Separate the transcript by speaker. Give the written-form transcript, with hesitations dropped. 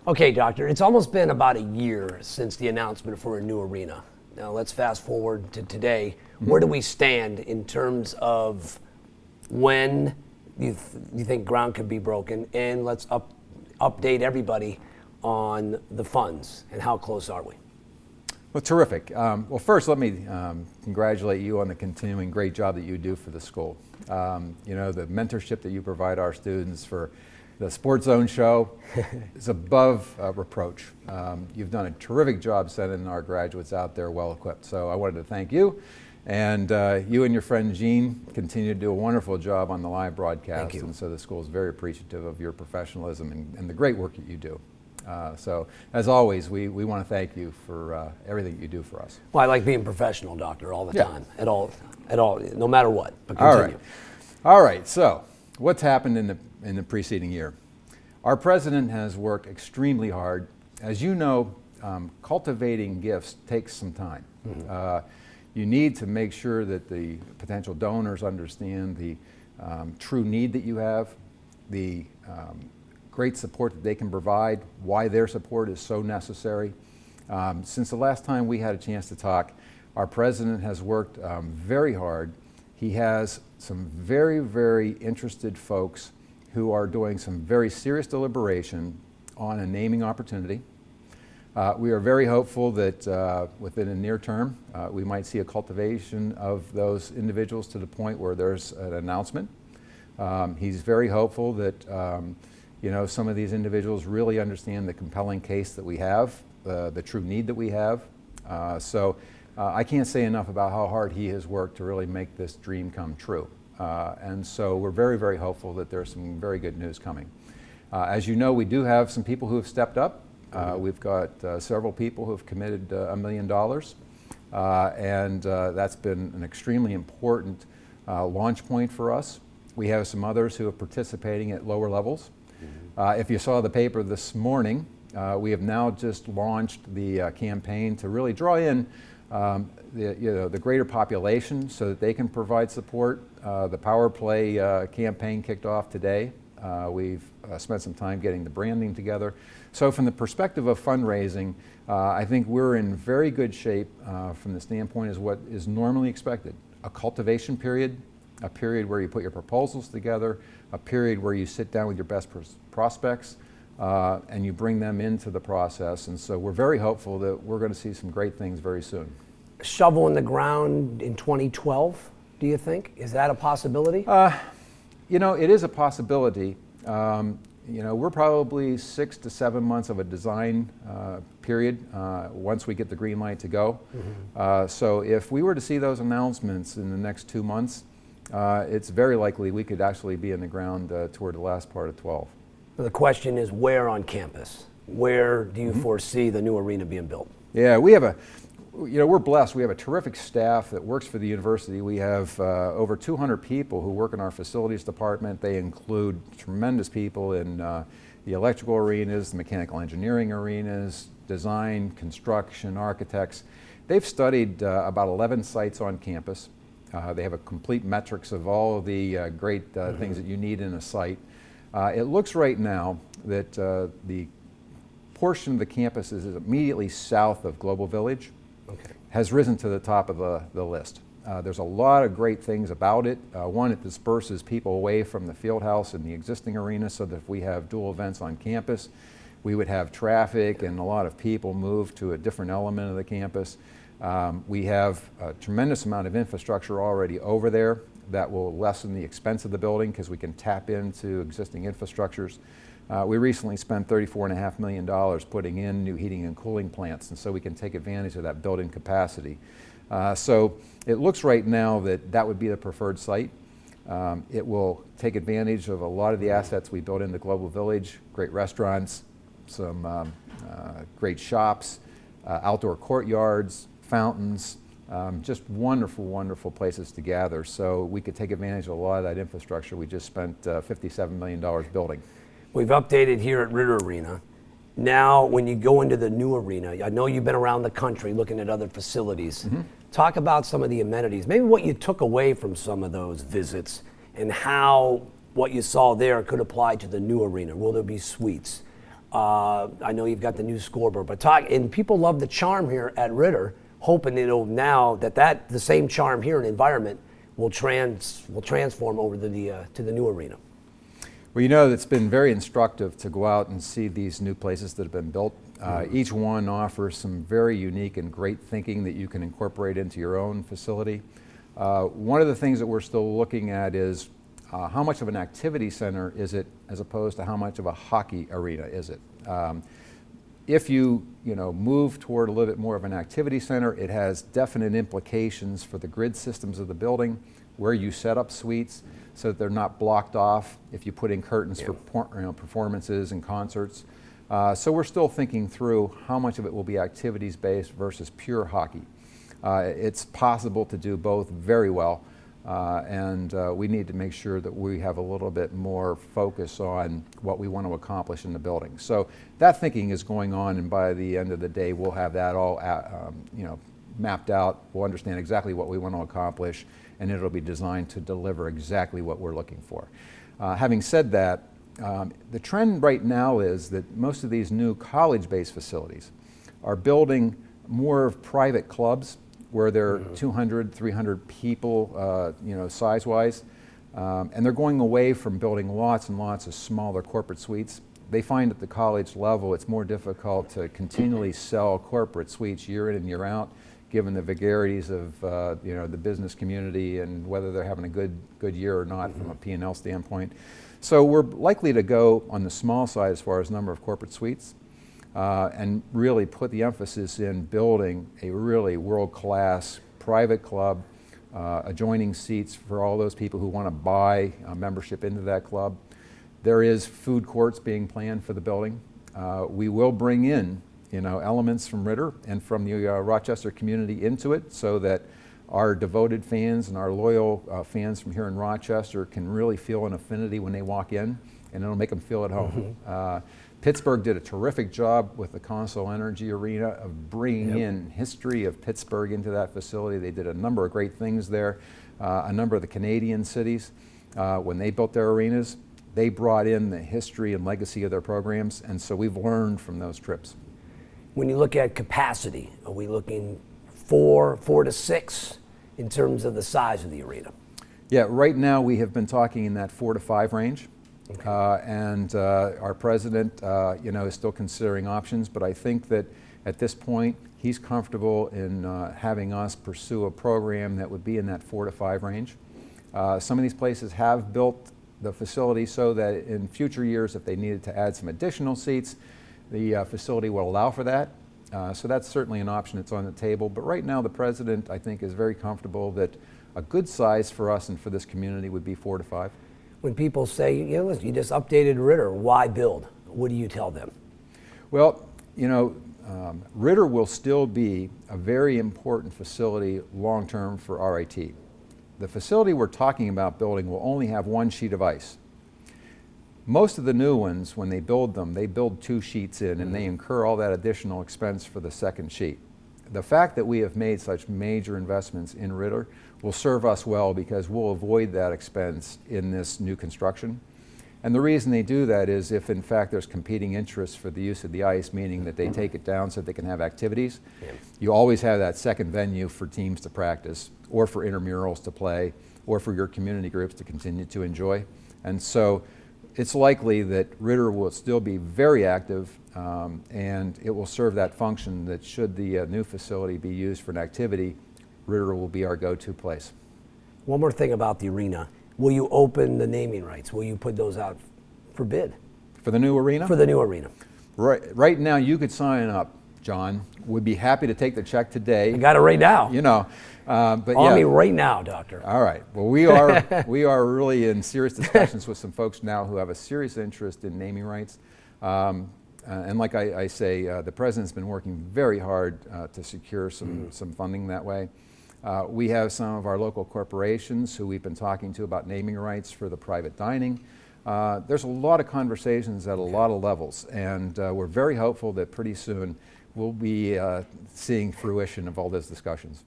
Speaker 1: Okay, Doctor, it's almost been about a year since the announcement for a new arena. Now let's fast forward to today. Where do we stand in terms of when you think ground could be broken? And let's update everybody on the funds and how close are we?
Speaker 2: Well, terrific. Well, first, let me congratulate you on the continuing great job that you do for the school. You know, the mentorship that you provide our students for the SportsZone show is above reproach. You've done a terrific job sending our graduates out there well equipped. So I wanted to thank you. And you and your friend Gene continue to do a wonderful job on the live broadcast.
Speaker 1: Thank you.
Speaker 2: And so the school is very appreciative of your professionalism and the great work that you do. So, as always, we want to thank you for everything you do for us.
Speaker 1: Well, I like being professional, Doctor, all the time, at all, no matter what. But continue.
Speaker 2: All right. So, what's happened in the preceding year? Our president has worked extremely hard. As you know, cultivating gifts takes some time. You need to make sure that the potential donors understand the true need that you have, the great support that they can provide, why their support is so necessary. Since the last time we had a chance to talk, our president has worked very hard. He has some very, very interested folks who are doing some very serious deliberation on a naming opportunity. We are very hopeful that within the near term, we might see a cultivation of those individuals to the point where there's an announcement. He's very hopeful that you know, some of these individuals really understand the compelling case that we have, the true need that we have. So I can't say enough about how hard he has worked to really make this dream come true. And so we're very, very hopeful that there's some very good news coming. As you know, we do have some people who have stepped up. We've got several people who have committed $1 million. And that's been an extremely important launch point for us. We have some others who are participating at lower levels. If you saw the paper this morning, we have now just launched the campaign to really draw in the greater population so that they can provide support. The Power Play campaign kicked off today. We've spent some time getting the branding together. So from the perspective of fundraising, I think we're in very good shape from the standpoint as what is normally expected. A cultivation period, a period where you put your proposals together, a period where you sit down with your best prospects and you bring them into the process. And so we're very hopeful that we're going to see some great things very soon.
Speaker 1: Shovel in the ground in 2012, do you think? Is that a possibility?
Speaker 2: You know, it is a possibility. You know, we're probably 6 to 7 months of a design period once we get the green light to go. So if we were to see those announcements in the next 2 months, it's very likely we could actually be in the ground toward the last part of 12.
Speaker 1: The question is, where on campus? Where do you foresee the new arena being built?
Speaker 2: Yeah, we have we're blessed. We have a terrific staff that works for the university. We have over 200 people who work in our facilities department. They include tremendous people in the electrical arenas, the mechanical engineering arenas, design, construction, architects. They've studied about 11 sites on campus. They have a complete metrics of all of the great things that you need in a site. It looks right now that the portion of the campus is immediately south of Global Village has risen to the top of the list. There's a lot of great things about it. One, it disperses people away from the field house and the existing arena so that if we have dual events on campus, we would have traffic and a lot of people move to a different element of the campus. We have a tremendous amount of infrastructure already over there that will lessen the expense of the building because we can tap into existing infrastructures. We recently spent $34.5 million putting in new heating and cooling plants, and so we can take advantage of that building capacity. So it looks right now that that would be the preferred site. It will take advantage of a lot of the assets we built into Global Village, great restaurants, some great shops, outdoor courtyards, fountains, just wonderful, wonderful places to gather. So we could take advantage of a lot of that infrastructure we just spent $57 million building.
Speaker 1: We've updated here at Ritter Arena. Now, when you go into the new arena, I know you've been around the country looking at other facilities. Talk about some of the amenities, maybe what you took away from some of those visits and how what you saw there could apply to the new arena. Will there be suites? I know you've got the new scoreboard, but and people love the charm here at Ritter, hoping that the same charm here and environment will transform over to the new arena.
Speaker 2: Well, it's been very instructive to go out and see these new places that have been built. Each one offers some very unique and great thinking that you can incorporate into your own facility. One of the things that we're still looking at is how much of an activity center is it as opposed to how much of a hockey arena is it. If you move toward a little bit more of an activity center, it has definite implications for the grid systems of the building, where you set up suites so that they're not blocked off if you put in curtains for performances and concerts. So we're still thinking through how much of it will be activities-based versus pure hockey. It's possible to do both very well, and we need to make sure that we have a little bit more focus on what we want to accomplish in the building. So that thinking is going on, and by the end of the day, we'll have that all mapped out. We'll understand exactly what we want to accomplish, and it'll be designed to deliver exactly what we're looking for. Having said that, the trend right now is that most of these new college-based facilities are building more of private clubs where there are 200, 300 people, size-wise, and they're going away from building lots and lots of smaller corporate suites. They find at the college level it's more difficult to continually sell corporate suites year in and year out, given the vagaries of the business community and whether they're having a good year or not from a P&L standpoint. So we're likely to go on the small side as far as number of corporate suites, and really put the emphasis in building a really world-class private club, adjoining seats for all those people who want to buy a membership into that club. There is food courts being planned for the building. We will bring in elements from Ritter and from the Rochester community into it so that our devoted fans and our loyal fans from here in Rochester can really feel an affinity when they walk in, and it'll make them feel at home. Pittsburgh did a terrific job with the Consol Energy Arena of bringing in history of Pittsburgh into that facility. They did a number of great things there. A number of the Canadian cities, when they built their arenas, they brought in the history and legacy of their programs, and so we've learned from those trips.
Speaker 1: When you look at capacity, are we looking 4 to 6 in terms of the size of the arena?
Speaker 2: Yeah, right now we have been talking in that 4 to 5 range. Okay. And our president, is still considering options, but I think that at this point he's comfortable in having us pursue a program that would be in that 4 to 5 range. Some of these places have built the facility so that in future years, if they needed to add some additional seats, the facility will allow for that. So that's certainly an option that's on the table. But right now, the president, I think, is very comfortable that a good size for us and for this community would be 4 to 5.
Speaker 1: When people say, listen, you just updated Ritter, why build? What do you tell them?
Speaker 2: Well, Ritter will still be a very important facility long-term for RIT. The facility we're talking about building will only have 1 sheet of ice. Most of the new ones, when they build them, they build 2 sheets in, and they incur all that additional expense for the second sheet. The fact that we have made such major investments in Ritter will serve us well because we'll avoid that expense in this new construction. And the reason they do that is if in fact there's competing interests for the use of the ice, meaning that they take it down so they can have activities, you always have that second venue for teams to practice, or for intramurals to play, or for your community groups to continue to enjoy. And so it's likely that Ritter will still be very active, and it will serve that function that should the new facility be used for an activity, Ritter will be our go-to place.
Speaker 1: One more thing about the arena. Will you open the naming rights? Will you put those out for bid?
Speaker 2: For the new arena?
Speaker 1: For the new arena.
Speaker 2: Right now, you could sign up, John. We'd be happy to take the check today.
Speaker 1: I got it right now.
Speaker 2: But
Speaker 1: on me right now, Doctor.
Speaker 2: All right. Well, we are really in serious discussions with some folks now who have a serious interest in naming rights. And like I say, the president's been working very hard to secure some funding that way. We have some of our local corporations who we've been talking to about naming rights for the private dining. There's a lot of conversations at a lot of levels, and we're very hopeful that pretty soon we'll be seeing fruition of all those discussions.